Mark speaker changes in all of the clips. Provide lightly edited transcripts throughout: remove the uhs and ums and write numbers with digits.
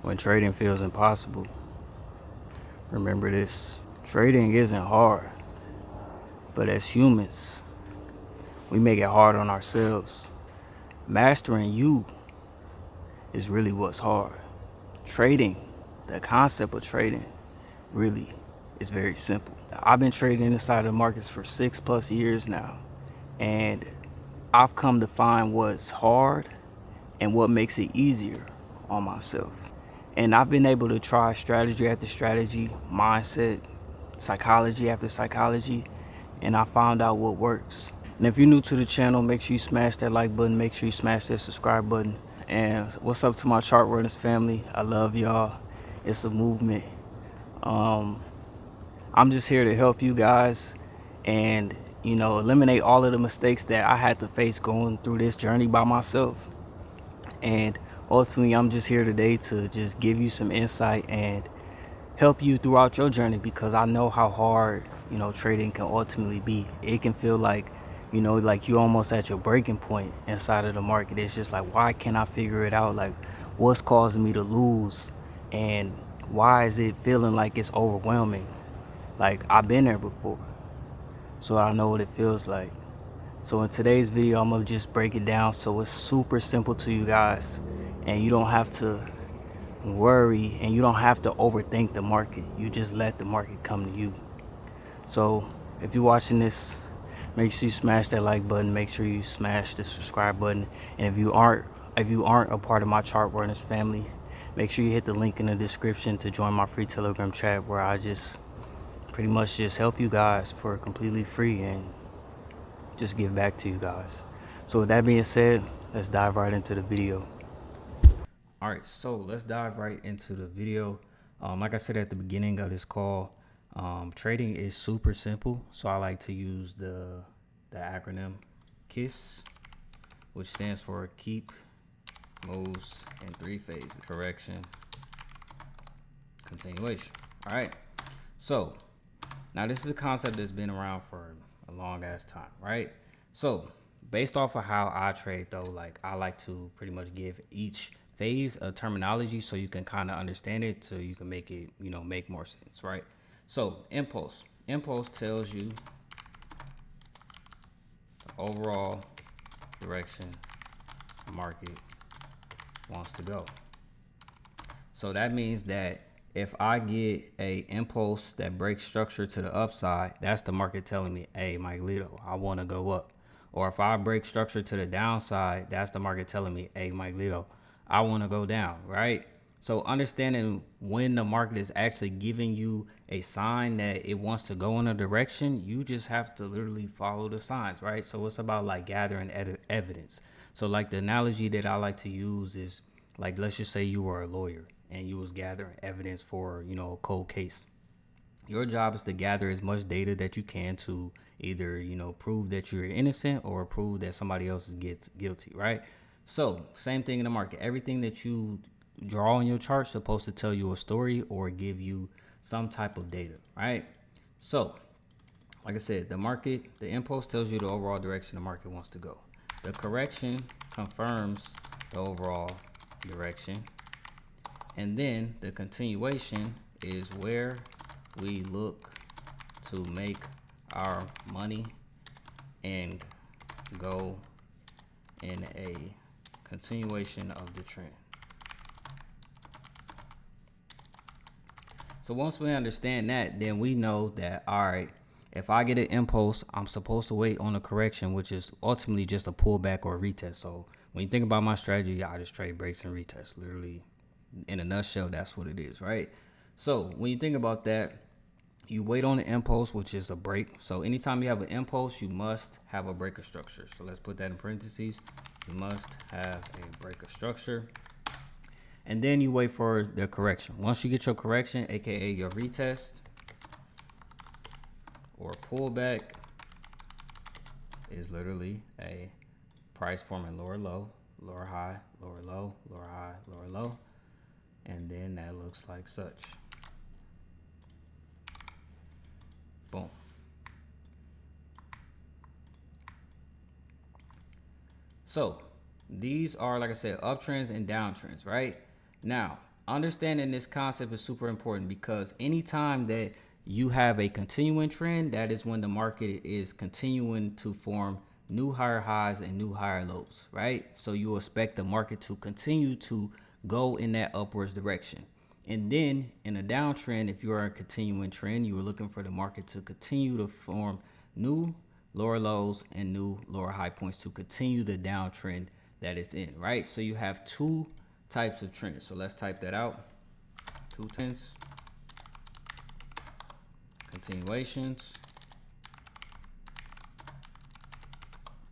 Speaker 1: when trading feels impossible. Remember this: trading isn't hard, but as humans, we make it hard on ourselves. Mastering you is really what's hard. Trading, the concept of trading, really is very simple. I've been trading inside the markets for 6+ years now, and I've come to find what's hard and what makes it easier on myself. And I've been able to try strategy after strategy, mindset, psychology after psychology, and I found out what works. And if you're new to the channel, make sure you smash that like button, make sure you smash that subscribe button. And what's up to my chart runners family? I love y'all. It's a movement. I'm just here to help you guys and eliminate all of the mistakes that I had to face going through this journey by myself. And ultimately, I'm just here today to just give you some insight and help you throughout your journey, because I know how hard trading can ultimately be. It can feel like like you almost at your breaking point inside of the market. It's just like, why can't I figure it out? Like, what's causing me to lose, and why is it feeling like it's overwhelming? Like, I've been there before, so I know what it feels like. So in today's video, I'm gonna just break it down so it's super simple to you guys, and you don't have to worry and you don't have to overthink the market. You just let the market come to you. So if you're watching this, make sure you smash that like button, make sure you smash the subscribe button, and if you aren't a part of my chart runners family, make sure you hit the link in the description to join my free Telegram chat, where I just pretty much just help you guys for completely free and just give back to you guys. So with that being said, let's dive right into the video. All right, so let's dive right into the video. Like I said at the beginning of this call, trading is super simple. So I like to use the acronym KISS, which stands for keep moves in 3 phases: correction, continuation. All right, so now this is a concept that's been around for a long ass time, right? So based off of how I trade though, like, I like to pretty much give each phase a terminology so you can kind of understand it, so you can make it, make more sense, right? So impulse tells you the overall direction the market wants to go. So that means that if I get a impulse that breaks structure to the upside, that's the market telling me, hey, Miguelito, I want to go up. Or if I break structure to the downside, that's the market telling me, hey, Miguelito, I want to go down, right? So understanding when the market is actually giving you a sign that it wants to go in a direction, you just have to literally follow the signs, right? So it's about like gathering evidence. So like the analogy that I like to use is, like, let's just say you were a lawyer and you was gathering evidence for, a cold case. Your job is to gather as much data that you can to either, prove that you're innocent or prove that somebody else is guilty, right? So same thing in the market. Everything that you draw on your chart is supposed to tell you a story or give you some type of data, right? So like I said, the impulse tells you the overall direction the market wants to go. The correction confirms the overall direction. And then the continuation is where we look to make our money and go in a continuation of the trend. So once we understand that, then we know that, all right, if I get an impulse, I'm supposed to wait on a correction, which is ultimately just a pullback or a retest. So when you think about my strategy, I just trade breaks and retests. Literally, in a nutshell, that's what it is, right? So when you think about that, you wait on the impulse, which is a break. So anytime you have an impulse, you must have a breaker structure. So let's put that in parentheses. You must have a breaker structure. And then you wait for the correction. Once you get your correction, aka your retest or pullback, is literally a price forming lower low, lower high, lower low, lower high, lower low, and then that looks like such. Boom. So these are, like I said, uptrends and downtrends, right? Now, understanding this concept is super important, because anytime that you have a continuing trend, that is when the market is continuing to form new higher highs and new higher lows, right? So you expect the market to continue to go in that upwards direction. And then in a downtrend, if you are a continuing trend, you are looking for the market to continue to form new lower lows and new lower high points to continue the downtrend that it's in, right? So you have two types of trends. So let's type that out. Two trends, continuations,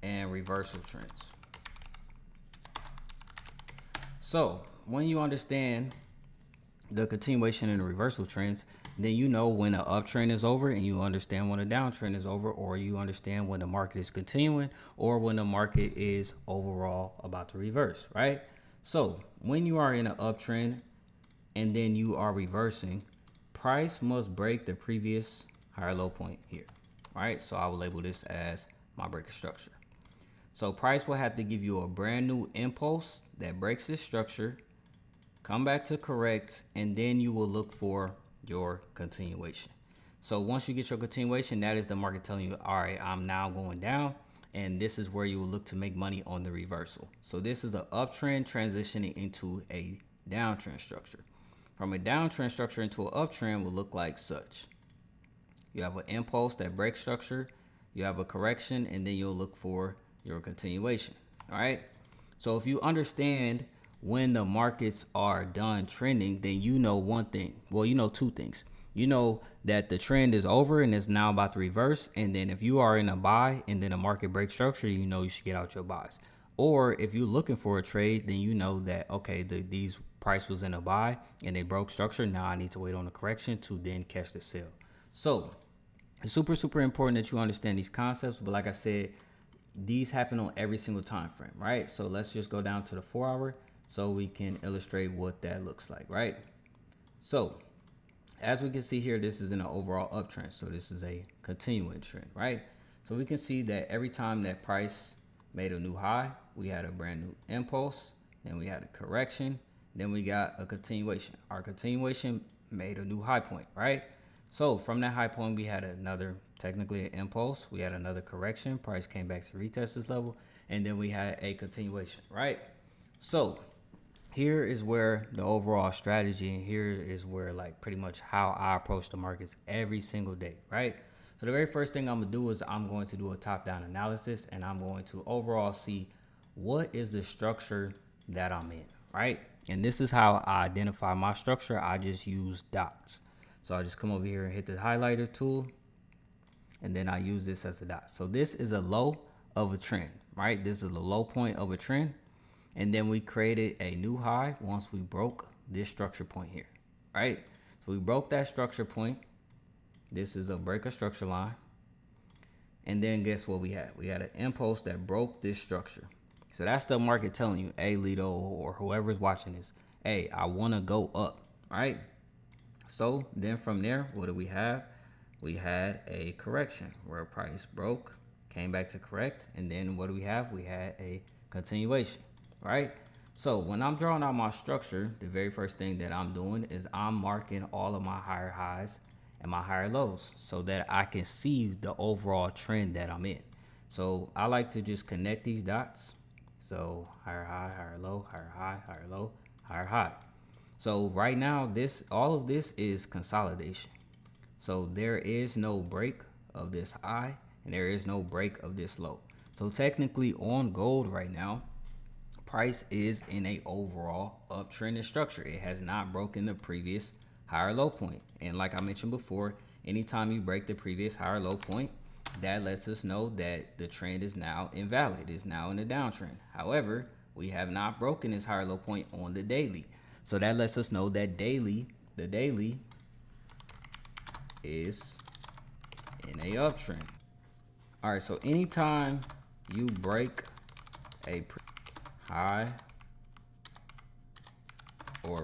Speaker 1: and reversal trends. So when you understand the continuation and the reversal trends, then you know when an uptrend is over, and you understand when a downtrend is over, or you understand when the market is continuing, or when the market is overall about to reverse, right? So when you are in an uptrend and then you are reversing, price must break the previous higher low point here, right? So I will label this as my breaker structure. So price will have to give you a brand new impulse that breaks this structure, come back to correct, and then you will look for your continuation. So once you get your continuation, that is the market telling you, all right, I'm now going down, and this is where you will look to make money on the reversal. So this is an uptrend transitioning into a downtrend structure. From a downtrend structure into an uptrend will look like such. You have an impulse that breaks structure, you have a correction, and then you'll look for your continuation. All right. So if you understand when the markets are done trending, then you know one thing. Well, you know two things. You know that the trend is over and is now about to reverse. And then if you are in a buy and then a market breaks structure, you know you should get out your buys. Or if you're looking for a trade, then you know that, okay, these price was in a buy and they broke structure. Now I need to wait on the correction to then catch the sale. So it's super, super important that you understand these concepts. But like I said, these happen on every single time frame, right? So let's just go down to the 4 hour so we can illustrate what that looks like, right? So as we can see here, this is in an overall uptrend. So this is a continuing trend, right? So we can see that every time that price made a new high, we had a brand new impulse, then we had a correction, then we got a continuation. Our continuation made a new high point, right? So from that high point, we had another, technically an impulse. We had another correction. Price came back to retest this level, and then we had a continuation, right? So here is where the overall strategy, and here is where like pretty much how I approach the markets every single day, right? So the very first thing I'm gonna do is I'm going to do a top-down analysis, and I'm going to overall see what is the structure that I'm in, right? And this is how I identify my structure. I just use dots. So I just come over here and hit the highlighter tool, and then I use this as a dot. So this is a low of a trend, right? This is the low point of a trend. And then we created a new high once we broke this structure point here, right? So we broke that structure point. This is a breaker structure line. And then guess what we had? We had an impulse that broke this structure. So that's the market telling you, hey, Lido, or whoever's watching this, hey, I want to go up, right? So then from there, what do we have? We had a correction where price broke, came back to correct. And then what do we have? We had a continuation, right? So when I'm drawing out my structure, the very first thing that I'm doing is I'm marking all of my higher highs and my higher lows so that I can see the overall trend that I'm in. So I like to just connect these dots. So higher high, higher low, higher high, higher low, higher high. So right now, all of this is consolidation. So there is no break of this high and there is no break of this low. So technically on gold right now, price is in a overall uptrend structure. It has not broken the previous higher low point. And like I mentioned before, anytime you break the previous higher low point, that lets us know that the trend is now invalid. It's now in a downtrend. However, we have not broken this higher low point on the daily. So that lets us know that the daily is in a uptrend. All right, so anytime you break a high or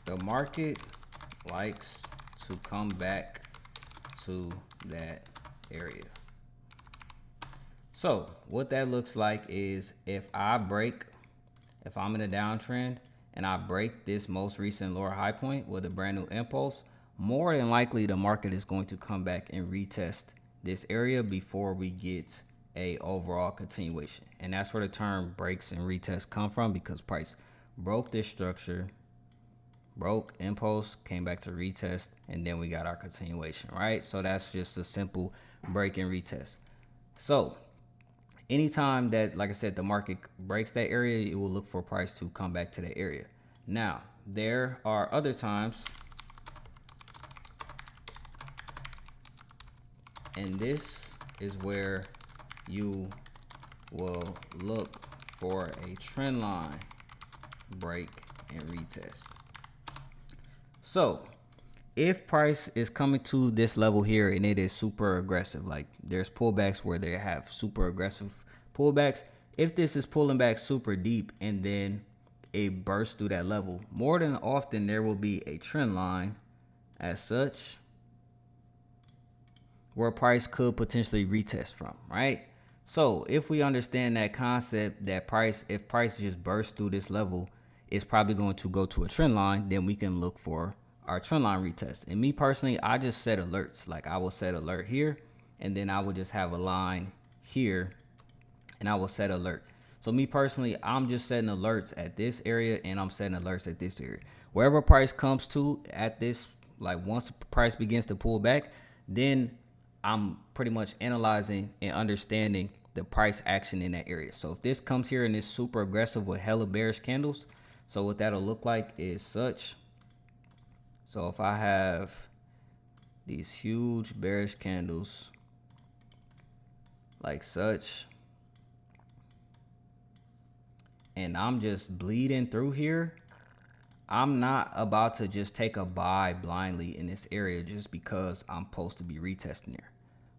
Speaker 1: the market likes to come back to that area. So what that looks like is if I'm in a downtrend and I break this most recent lower high point with a brand new impulse, more than likely the market is going to come back and retest this area before we get a overall continuation. And that's where the term breaks and retest come from, because price broke this structure, broke impulse, came back to retest, and then we got our continuation, right? So that's just a simple break and retest. So anytime that, like I said, the market breaks that area, it will look for price to come back to that area. Now, there are other times, and this is where you will look for a trend line break and retest. So if price is coming to this level here and it is super aggressive, like there's pullbacks where they have super aggressive pullbacks. If this is pulling back super deep and then it bursts through that level, more than often there will be a trend line as such where price could potentially retest from, right? So if we understand that concept that if price just bursts through this level, it's probably going to go to a trend line, then we can look for our trend line retest. And me personally, I just set alerts. Like I will set alert here, and then I will just have a line here, and I will set alert. So me personally, I'm just setting alerts at this area, and I'm setting alerts at this area. Wherever price comes to at this, like once price begins to pull back, then I'm pretty much analyzing and understanding the price action in that area. So if this comes here and it's super aggressive with hella bearish candles, so what that'll look like is such. So if I have these huge bearish candles like such, and I'm just bleeding through here, I'm not about to just take a buy blindly in this area just because I'm supposed to be retesting here.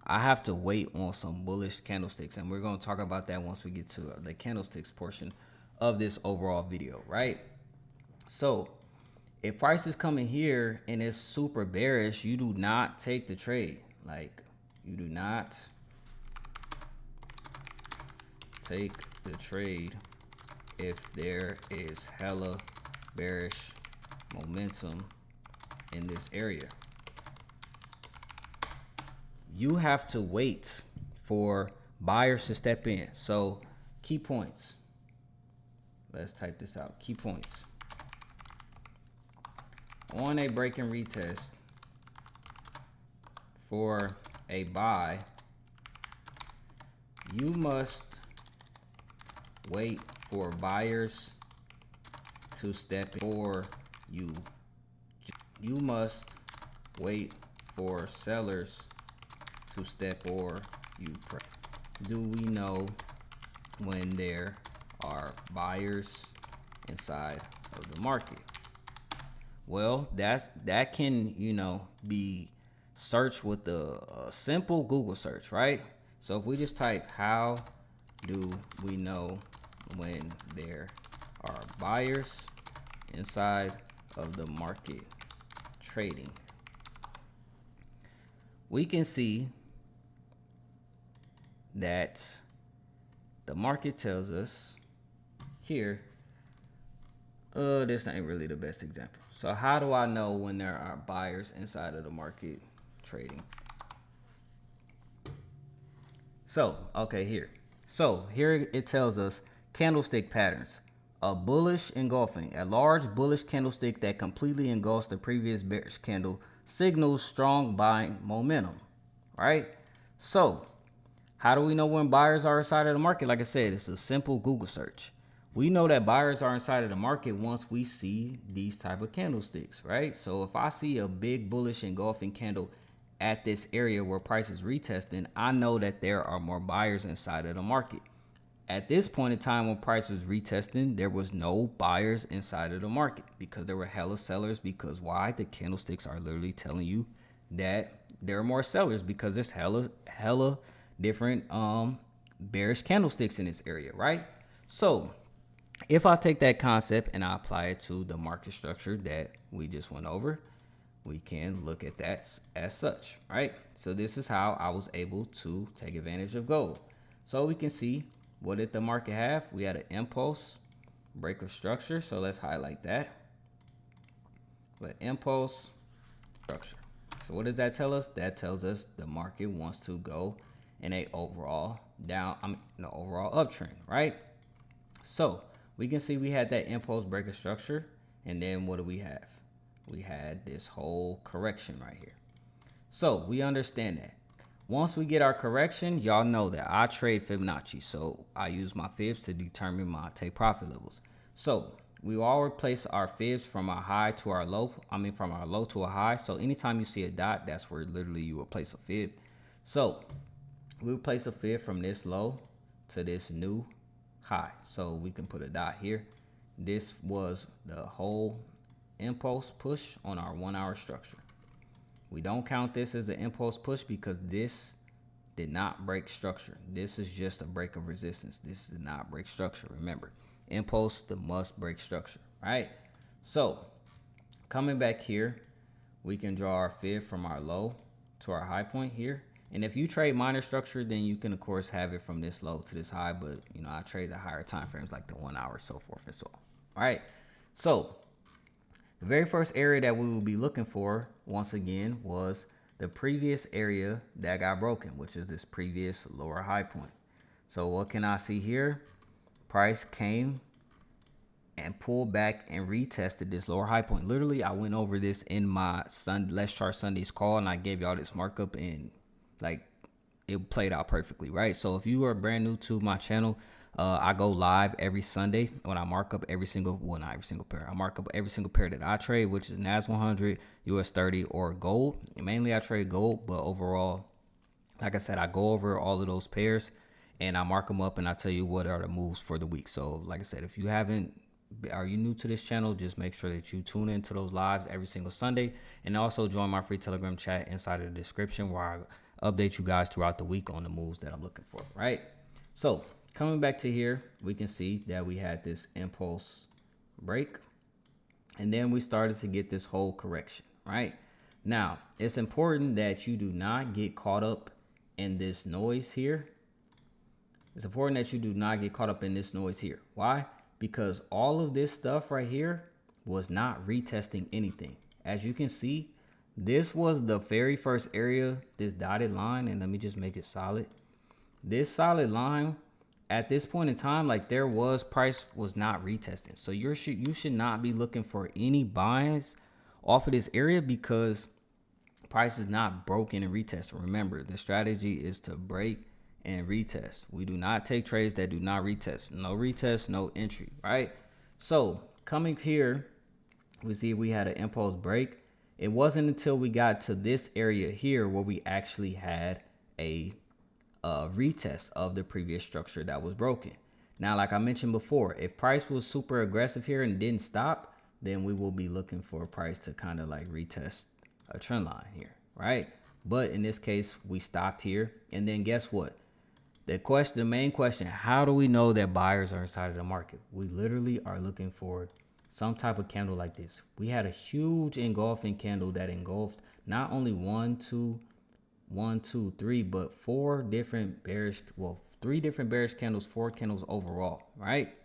Speaker 1: I have to wait on some bullish candlesticks, and we're going to talk about that once we get to the candlesticks portion of this overall video, right? So if price is coming here and it's super bearish, you do not take the trade. Like, you do not take the trade if there is hella bearish momentum in this area. You have to wait for buyers to step in. So key points. Let's type this out. Key points. On a break and retest for a buy, you must wait for buyers to step in, or you must wait for sellers to step, or you pray. Do we know when there are buyers inside of the market? Well, that can, be searched with a simple Google search, right? So if we just type, how do we know when there are buyers inside of the market trading, we can see that the market tells us here, this ain't really the best example. So how do I know when there are buyers inside of the market trading? So, okay, here. So here it tells us candlestick patterns. A bullish engulfing, a large bullish candlestick that completely engulfs the previous bearish candle signals strong buying momentum, right? So how do we know when buyers are inside of the market? Like I said, it's a simple Google search. We know that buyers are inside of the market once we see these type of candlesticks, right? So if I see a big bullish engulfing candle at this area where price is retesting, I know that there are more buyers inside of the market. At this point in time when price was retesting, there was no buyers inside of the market because there were hella sellers. Because why? The candlesticks are literally telling you that there are more sellers because there's hella different bearish candlesticks in this area, right? So if I take that concept and I apply it to the market structure that we just went over, we can look at that as such, right? So this is how I was able to take advantage of gold. So we can see, what did the market have? We had an impulse,
Speaker 2: break of structure. So let's highlight that. But impulse structure. So what does that tell us? That tells us the market wants to go in a overall overall uptrend, right? So we can see we had that impulse break of structure, and then what do we have? We had this whole correction right here. So we understand that. Once we get our correction, y'all know that I trade Fibonacci. So I use my fibs to determine my take profit levels. So we all replace our fibs from our high to our low. From our low to a high. So anytime you see a dot, that's where literally you will place a fib. So we will place a fib from this low to this new high. So we can put a dot here. This was the whole impulse push on our 1 hour structure. We don't count this as an impulse push because this did not break structure. This is just a break of resistance. This did not break structure. Remember, impulse must break structure, right? So coming back here, we can draw our fib from our low to our high point here. And if you trade minor structure, then you can of course have it from this low to this high. But I trade the higher time frames like the 1 hour, so forth and so on. All right. So the very first area that we will be looking for, once again, was the previous area that got broken, which is this previous lower high point. So what can I see here? Price came and pulled back and retested this lower high point. Literally, I went over this in my Let's Chart Sundays call, and I gave y'all this markup, and it played out perfectly, right? So if you are brand new to my channel, I go live every Sunday when I mark up every single, well, not every single pair. I mark up every single pair that I trade, which is NAS 100, US 30, or gold. And mainly I trade gold, but overall, like I said, I go over all of those pairs and I mark them up and I tell you what are the moves for the week. So like I said, if you are you new to this channel, just make sure that you tune into those lives every single Sunday, and also join my free Telegram chat inside of the description where I update you guys throughout the week on the moves that I'm looking for, right? So coming back to here, we can see that we had this impulse break, and then we started to get this whole correction, right? Now, it's important that you do not get caught up in this noise here. It's important that you do not get caught up in this noise here. Why? Because all of this stuff right here was not retesting anything. As you can see, this was the very first area, this dotted line, and let me just make it solid. This solid line, at this point in time, price was not retesting. So you should not be looking for any buys off of this area because price is not broken and retesting. Remember, the strategy is to break and retest. We do not take trades that do not retest. No retest, no entry, right? So coming here, we see we had an impulse break. It wasn't until we got to this area here where we actually had a retest of the previous structure that was broken. Now, like I mentioned before, if price was super aggressive here and didn't stop, then we will be looking for price to kind of retest a trend line here, right? But in this case, we stopped here, and then guess what? The main question, how do we know that buyers are inside of the market? We literally are looking for some type of candle like this. We had a huge engulfing candle that engulfed not only three, but four different bearish, three different bearish candles, four candles overall, right?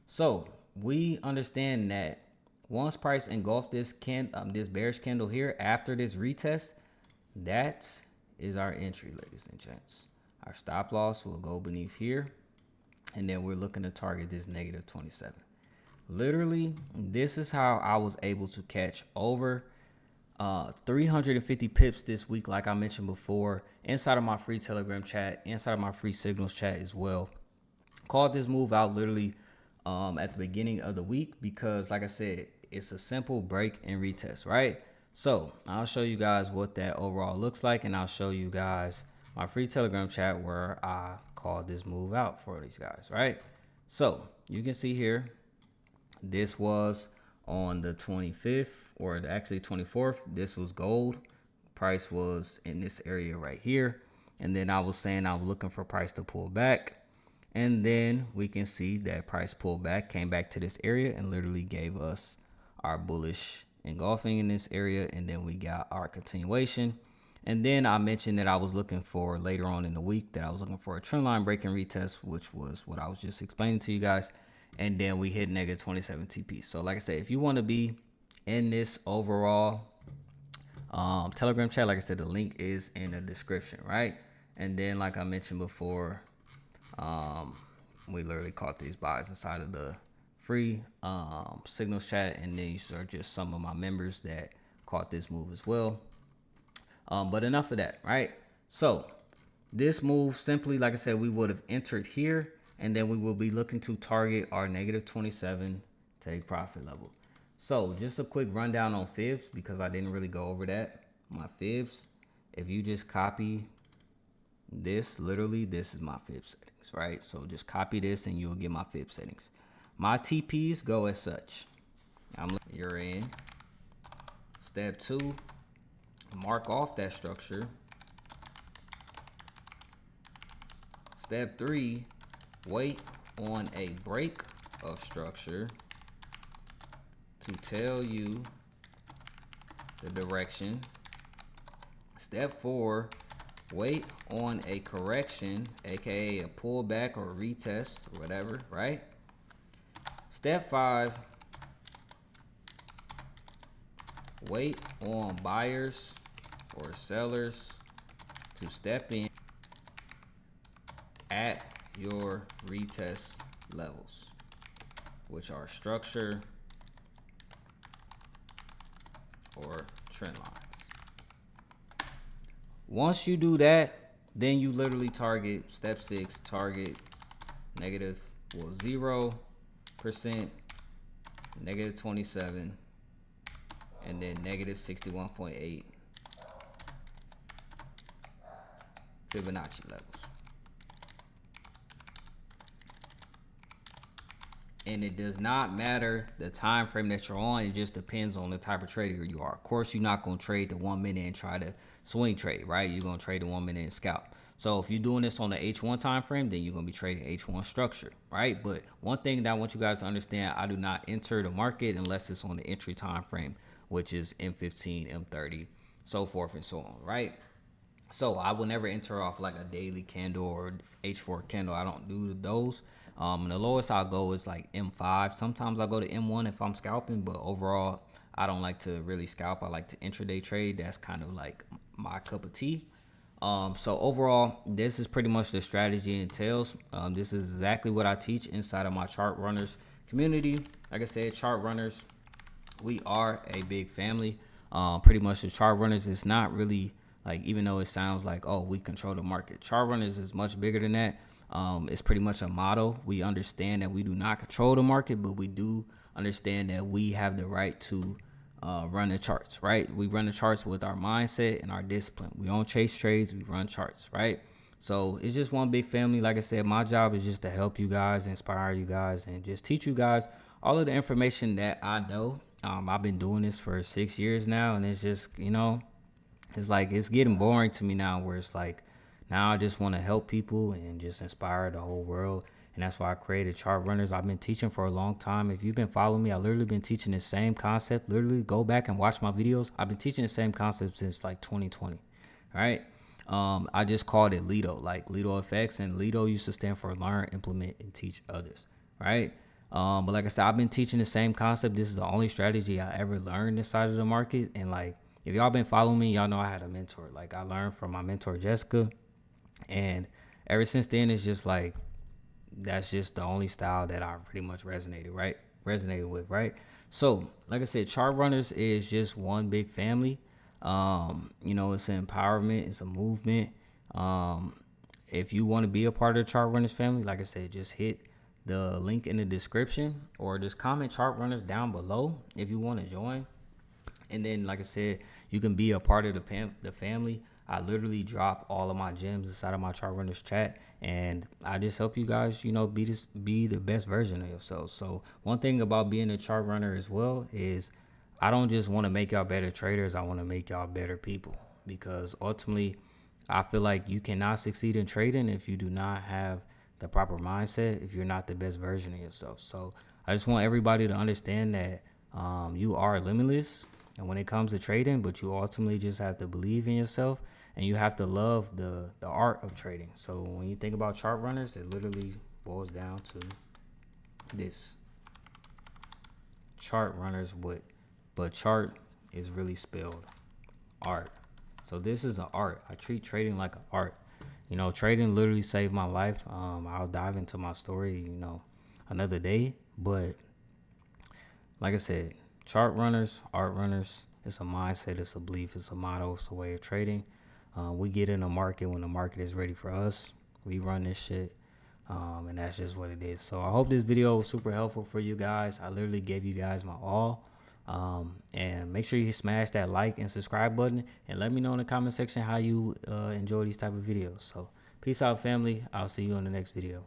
Speaker 2: So we understand that once price engulfed this bearish candle here after this retest, that is our entry, ladies and gents. Our stop loss will go beneath here, and then we're looking to target this -27. Literally, this is how I was able to catch over 350 pips this week, like I mentioned before, inside of my free Telegram chat, inside of my free signals chat as well. Called this move out literally at the beginning of the week because, like I said, it's a simple break and retest, right? So I'll show you guys what that overall looks like, and I'll show you guys my free Telegram chat where I called this move out for these guys, right? So you can see here, this was on the 25th, or actually 24th. This was gold. Price was in this area right here. And then I was saying I was looking for price to pull back. And then we can see that price pulled back, came back to this area, and literally gave us our bullish engulfing in this area. And then we got our continuation. And then I mentioned that I was looking for later on in the week that I was looking for a trend line break and retest, which was what I was just explaining to you guys. and then we hit negative 27 TP. So like I said, if you want to be in this overall Telegram chat, like I said, the link is in the description, right? And then like I mentioned before, we literally caught these buys inside of the free signals chat, and then these are just some of my members that caught this move as well. But enough of that, right? So this move, simply, like I said, we would have entered here, and then we will be looking to target our negative 27 take profit level. So just a quick rundown on fibs, because I didn't really go over that. My fibs, if you just copy this, literally, this is my fib settings, right? So just copy this and you'll get my fib settings. My TPs go as such. You're in. Step 2, mark off that structure. Step 3, wait on a break of structure to tell you the direction. Step 4, wait on a correction, aka a pullback or retest or whatever, right? Step 5, wait on buyers or sellers to step in at your retest levels, which are structure or trend lines. Once you do that, then you literally target step 6, target negative 0%, negative 27, and then negative 61.8 Fibonacci levels. And it does not matter the time frame that you're on. It just depends on the type of trader you are. Of course, you're not going to trade the 1 minute and try to swing trade, right? You're going to trade the 1 minute and scalp. So if you're doing this on the H1 time frame, then you're going to be trading H1 structure, right? But one thing that I want you guys to understand, I do not enter the market unless it's on the entry time frame, which is M15, M30, so forth and so on, right? So I will never enter off like a daily candle or H4 candle. I don't do those. And the lowest I'll go is like M5. Sometimes I'll go to M1 if I'm scalping, but overall, I don't like to really scalp. I like to intraday trade. That's kind of like my cup of tea. So overall, this is pretty much the strategy it entails. This is exactly what I teach inside of my chart runners community. Like I said, chart runners, we are a big family. Pretty much the chart runners is not really like, even though it sounds like, oh, we control the market, chart runners is much bigger than that. It's pretty much a model. We understand that we do not control the market, but we do understand that we have the right to run the charts, right? We run the charts with our mindset and our discipline. We don't chase trades, we run charts, right? So it's just one big family. Like I said, my job is just to help you guys, inspire you guys, and just teach you guys all of the information that I know. I've been doing this for 6 years now, and it's just, it's like, it's getting boring to me now, where it's like, now I just want to help people and just inspire the whole world. And that's why I created Chart Runners. I've been teaching for a long time. If you've been following me, I literally been teaching the same concept. Literally go back and watch my videos. I've been teaching the same concept since like 2020. All right. I just called it Lido, like Lido effects. And Lido used to stand for learn, implement, and teach others. Right. But like I said, I've been teaching the same concept. This is the only strategy I ever learned inside of the market. And like, if y'all been following me, y'all know I had a mentor. Like, I learned from my mentor, Jessica. And ever since then, it's just like, that's just the only style that I pretty much resonated with, right? So, like I said, Chart Runners is just one big family. It's an empowerment, it's a movement. If you want to be a part of the Chart Runners family, like I said, just hit the link in the description or just comment Chart Runners down below if you want to join. And then, like I said, you can be a part of the family. I literally drop all of my gems inside of my Chart Runners chat, and I just help you guys, be the best version of yourself. So one thing about being a chart runner as well is I don't just want to make y'all better traders. I want to make y'all better people, because ultimately I feel like you cannot succeed in trading if you do not have the proper mindset, if you're not the best version of yourself. So I just want everybody to understand that you are limitless. And when it comes to trading, but you ultimately just have to believe in yourself, and you have to love the art of trading. So when you think about chart runners, it literally boils down to this. Chart runners would, but chart is really spelled art. So this is an art. I treat trading like an art. You know, trading literally saved my life. I'll dive into my story, you know, another day. But like I said, chart runners, art runners, it's a mindset, it's a belief, it's a motto, it's a way of trading. We get in the market when the market is ready for us. We run this shit. And that's just what it is. So I hope this video was super helpful for you guys. I literally gave you guys my all. And make sure you smash that like and subscribe button, and let me know in the comment section how you enjoy these type of videos. So peace out, family. I'll see you on the next video.